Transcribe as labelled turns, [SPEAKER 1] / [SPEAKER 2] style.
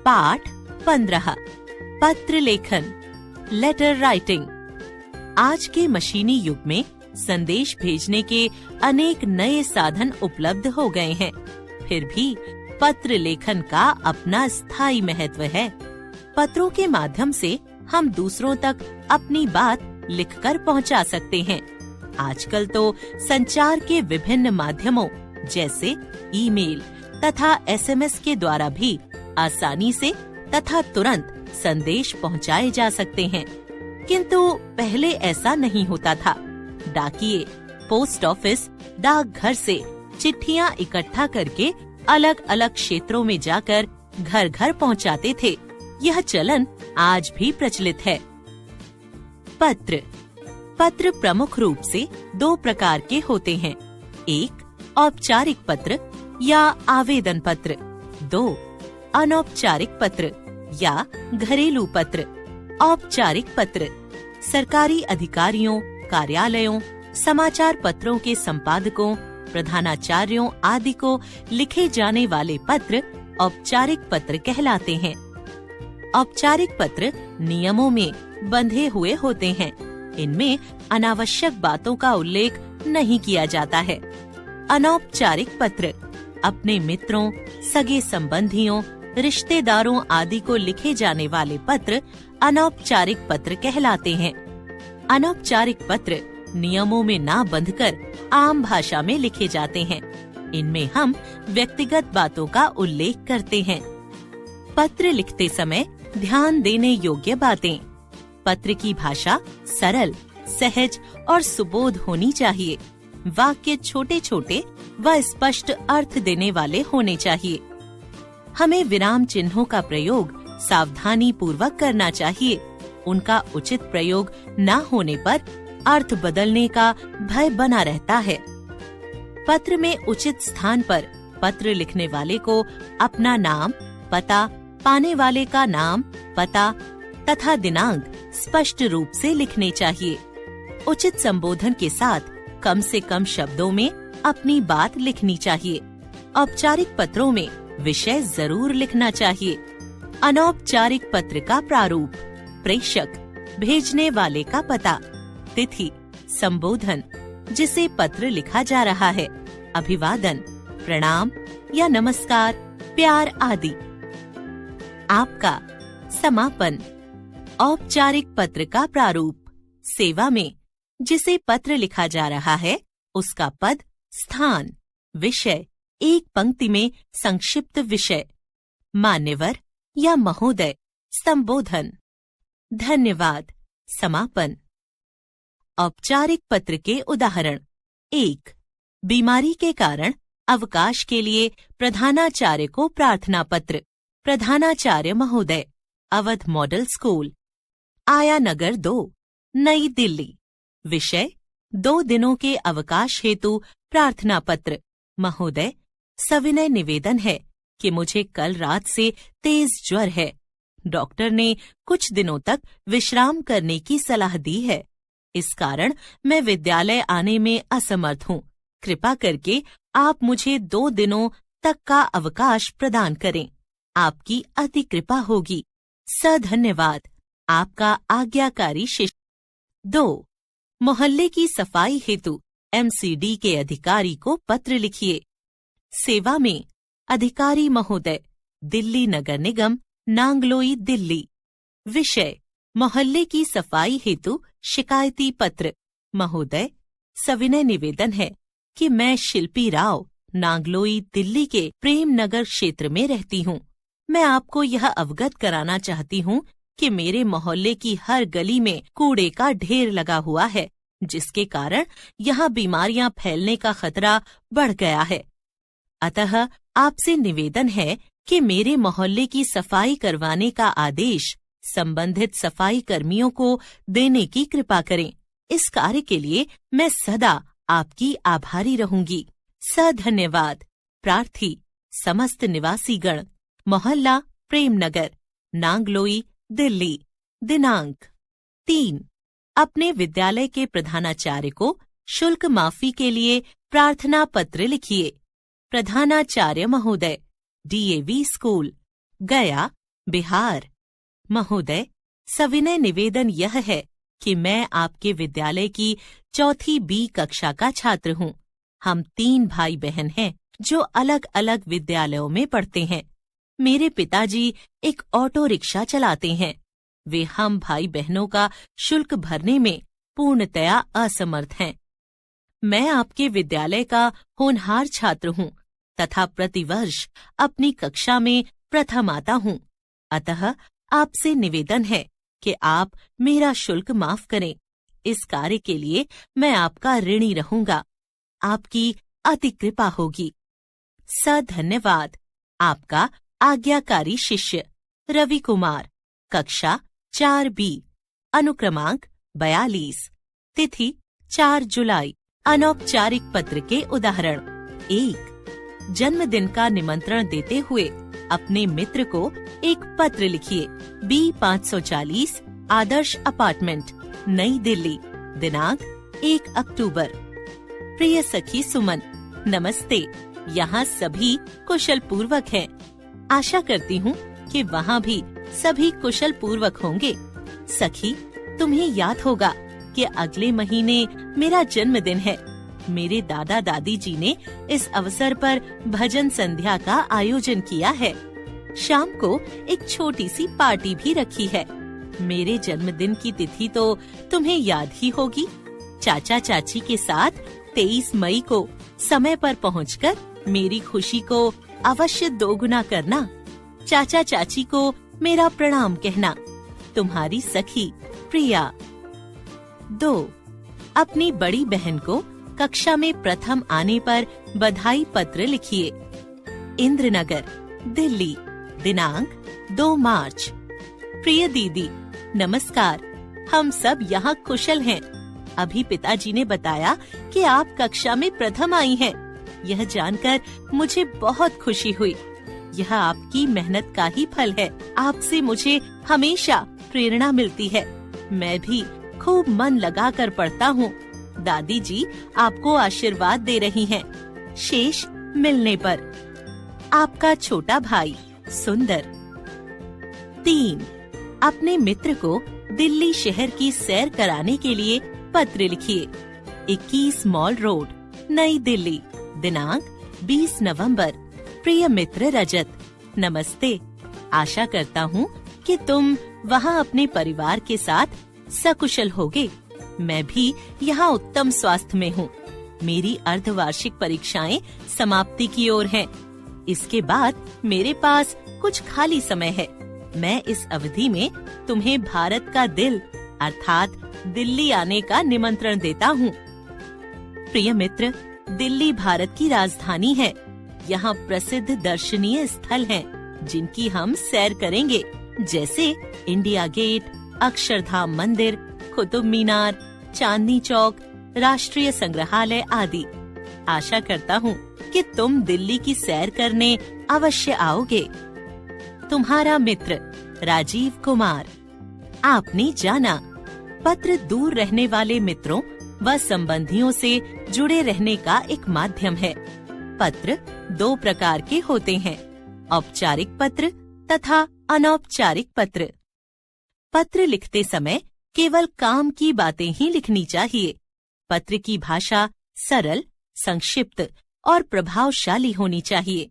[SPEAKER 1] पाठ 15 पत्र लेखन, लेटर राइटिंग। आज के मशीनी युग में संदेश भेजने के अनेक नए साधन उपलब्ध हो गए हैं, फिर भी पत्र लेखन का अपना स्थायी महत्व है। पत्रों के माध्यम से हम दूसरों तक अपनी बात लिखकर पहुंचा सकते हैं। आजकल तो संचार के विभिन्न माध्यमों जैसे ईमेल तथा एसएमएस के द्वारा भी आसानी से तथा तुरंत संदेश पहुंचाए जा सकते हैं, किंतु पहले ऐसा नहीं होता था। डाकिये पोस्ट ऑफिस डाकघर से चिट्ठियां इकट्ठा करके अलग अलग क्षेत्रों में जाकर घर घर पहुंचाते थे। यह चलन आज भी प्रचलित है। पत्र प्रमुख रूप से 2 प्रकार के होते हैं। एक औपचारिक पत्र या आवेदन पत्र, 2 अनौपचारिक पत्र या घरेलू पत्र। औपचारिक पत्र सरकारी अधिकारियों, कार्यालयों, समाचार पत्रों के संपादकों, प्रधानाचार्यों आदि को लिखे जाने वाले पत्र औपचारिक पत्र कहलाते हैं। औपचारिक पत्र नियमों में बंधे हुए होते हैं। इनमें अनावश्यक बातों का उल्लेख नहीं किया जाता है। अनौपचारिक पत्र अपने मित्रों, सगे संबंधियों, रिश्तेदारों आदि को लिखे जाने वाले पत्र अनौपचारिक पत्र कहलाते हैं। अनौपचारिक पत्र नियमों में ना बंधकर आम भाषा में लिखे जाते हैं। इनमें हम व्यक्तिगत बातों का उल्लेख करते हैं। पत्र लिखते समय ध्यान देने योग्य बातें। पत्र की भाषा सरल, सहज और सुबोध होनी चाहिए। वाक्य छोटे छोटे व स्पष्ट अर्थ देने वाले होने चाहिए। हमें विराम चिन्हों का प्रयोग सावधानी पूर्वक करना चाहिए। उनका उचित प्रयोग न होने पर अर्थ बदलने का भय बना रहता है। पत्र में उचित स्थान पर पत्र लिखने वाले को अपना नाम, पता, पाने वाले का नाम, पता तथा दिनांक स्पष्ट रूप से लिखने चाहिए। उचित संबोधन के साथ कम से कम शब्दों में अपनी बात लिखनी चाहिए। औपचारिक पत्रों में विषय जरूर लिखना चाहिए। अनौपचारिक पत्र का प्रारूप, प्रेषक, भेजने वाले का पता, तिथि, संबोधन, जिसे पत्र लिखा जा रहा है, अभिवादन, प्रणाम या नमस्कार, प्यार आदि। आपका समापन। औपचारिक पत्र का प्रारूप, सेवा में जिसे पत्र लिखा जा रहा है उसका पद, स्थान, विषय, एक पंक्ति में संक्षिप्त विषय, मान्यवर या महोदय, संबोधन, धन्यवाद, समापन। औपचारिक पत्र के उदाहरण। 1. बीमारी के कारण अवकाश के लिए प्रधानाचार्य को प्रार्थना पत्र। प्रधानाचार्य महोदय, अवध मॉडल स्कूल, आया नगर 2, नई दिल्ली। विषय 2 दिनों के अवकाश हेतु प्रार्थना पत्र। महोदय, सविनय निवेदन है कि मुझे कल रात से तेज ज्वर है। डॉक्टर ने कुछ दिनों तक विश्राम करने की सलाह दी है। इस कारण मैं विद्यालय आने में असमर्थ हूँ। कृपा करके आप मुझे 2 दिनों तक का अवकाश प्रदान करें। आपकी अति कृपा होगी। सधन्यवाद, आपका आज्ञाकारी शिष्य। 2. मोहल्ले की सफाई हेतु एमसीडी के अधिकारी को पत्र लिखिए। सेवा में अधिकारी महोदय, दिल्ली नगर निगम, नांगलोई, दिल्ली। विषय मोहल्ले की सफाई हेतु शिकायती पत्र। महोदय, सविनय निवेदन है कि मैं शिल्पी राव, नांगलोई, दिल्ली के प्रेम नगर क्षेत्र में रहती हूँ। मैं आपको यह अवगत कराना चाहती हूँ कि मेरे मोहल्ले की हर गली में कूड़े का ढेर लगा हुआ है, जिसके कारण यहाँ बीमारियां फैलने का खतरा बढ़ गया है। अतः आपसे निवेदन है कि मेरे मोहल्ले की सफाई करवाने का आदेश संबंधित सफाई कर्मियों को देने की कृपा करें। इस कार्य के लिए मैं सदा आपकी आभारी रहूंगी। सधन्यवाद। प्रार्थी समस्त निवासीगण, मोहल्ला प्रेमनगर, नांगलोई, दिल्ली। दिनांक 3. अपने विद्यालय के प्रधानाचार्य को शुल्क माफी के लिए प्रार्थना पत्र लिखिए। प्रधानाचार्य महोदय, डीएवी स्कूल, गया, बिहार। महोदय, सविनय निवेदन यह है कि मैं आपके विद्यालय की चौथी बी कक्षा का छात्र हूँ। हम 3 भाई बहन हैं जो अलग अलग विद्यालयों में पढ़ते हैं। मेरे पिताजी एक ऑटो रिक्शा चलाते हैं। वे हम भाई बहनों का शुल्क भरने में पूर्णतया असमर्थ हैं। मैं आपके विद्यालय का होनहार छात्र हूँ तथा प्रतिवर्ष अपनी कक्षा में प्रथम आता हूँ। अतः आपसे निवेदन है कि आप मेरा शुल्क माफ करें। इस कार्य के लिए मैं आपका ऋणी रहूंगा। आपकी अति कृपा होगी। धन्यवाद। आपका आज्ञाकारी शिष्य रवि कुमार, कक्षा 4B, अनुक्रमांक 42, तिथि 4 जुलाई। अनौपचारिक पत्र के उदाहरण। 1. जन्मदिन का निमंत्रण देते हुए अपने मित्र को एक पत्र लिखिए। B540 आदर्श अपार्टमेंट, नई दिल्ली, दिनांक 1 अक्टूबर। प्रिय सखी सुमन, नमस्ते। यहाँ सभी कुशल पूर्वक हैं। आशा करती हूँ कि वहाँ भी सभी कुशल पूर्वक होंगे। सखी, तुम्हें याद होगा कि अगले महीने मेरा जन्मदिन है। मेरे दादा दादी जी ने इस अवसर पर भजन संध्या का आयोजन किया है। शाम को एक छोटी सी पार्टी भी रखी है। मेरे जन्मदिन की तिथि तो तुम्हें याद ही होगी। चाचा चाची के साथ 23 मई को समय पर पहुंचकर मेरी खुशी को अवश्य दोगुना करना। चाचा चाची को मेरा प्रणाम कहना। तुम्हारी सखी प्रिया। 2. अपनी बड़ी बहन को कक्षा में प्रथम आने पर बधाई पत्र लिखिए। इंद्रनगर, दिल्ली, दिनांक 2 मार्च। प्रिय दीदी, नमस्कार। हम सब यहाँ कुशल हैं। अभी पिताजी ने बताया कि आप कक्षा में प्रथम आई हैं। यह जानकर मुझे बहुत खुशी हुई। यह आपकी मेहनत का ही फल है। आपसे मुझे हमेशा प्रेरणा मिलती है। मैं भी खूब मन लगाकर पढ़ता हूँ। दादी जी आपको आशीर्वाद दे रही हैं। शेष मिलने पर। आपका छोटा भाई सुंदर। 3. अपने मित्र को दिल्ली शहर की सैर कराने के लिए पत्र लिखिए। 21 मॉल रोड, नई दिल्ली, दिनांक 20 नवंबर। प्रिय मित्र रजत, नमस्ते। आशा करता हूँ कि तुम वहाँ अपने परिवार के साथ सकुशल होगे। मैं भी यहाँ उत्तम स्वास्थ्य में हूँ। मेरी अर्धवार्षिक परीक्षाएं समाप्ति की ओर हैं। इसके बाद मेरे पास कुछ खाली समय है। मैं इस अवधि में तुम्हें भारत का दिल अर्थात दिल्ली आने का निमंत्रण देता हूँ। प्रिय मित्र, दिल्ली भारत की राजधानी है। यहाँ प्रसिद्ध दर्शनीय स्थल हैं, जिनकी हम सैर करेंगे, जैसे इंडिया गेट, अक्षरधाम मंदिर, कुतुब मीनार, चांदनी चौक, राष्ट्रीय संग्रहालय आदि। आशा करता हूँ कि तुम दिल्ली की सैर करने अवश्य आओगे। तुम्हारा मित्र राजीव कुमार। आपने जाना, पत्र दूर रहने वाले मित्रों व संबंधियों से जुड़े रहने का एक माध्यम है। पत्र 2 प्रकार के होते हैं, औपचारिक पत्र तथा अनौपचारिक पत्र। पत्र लिखते समय केवल काम की बातें ही लिखनी चाहिए। पत्र की भाषा सरल, संक्षिप्त और प्रभावशाली होनी चाहिए।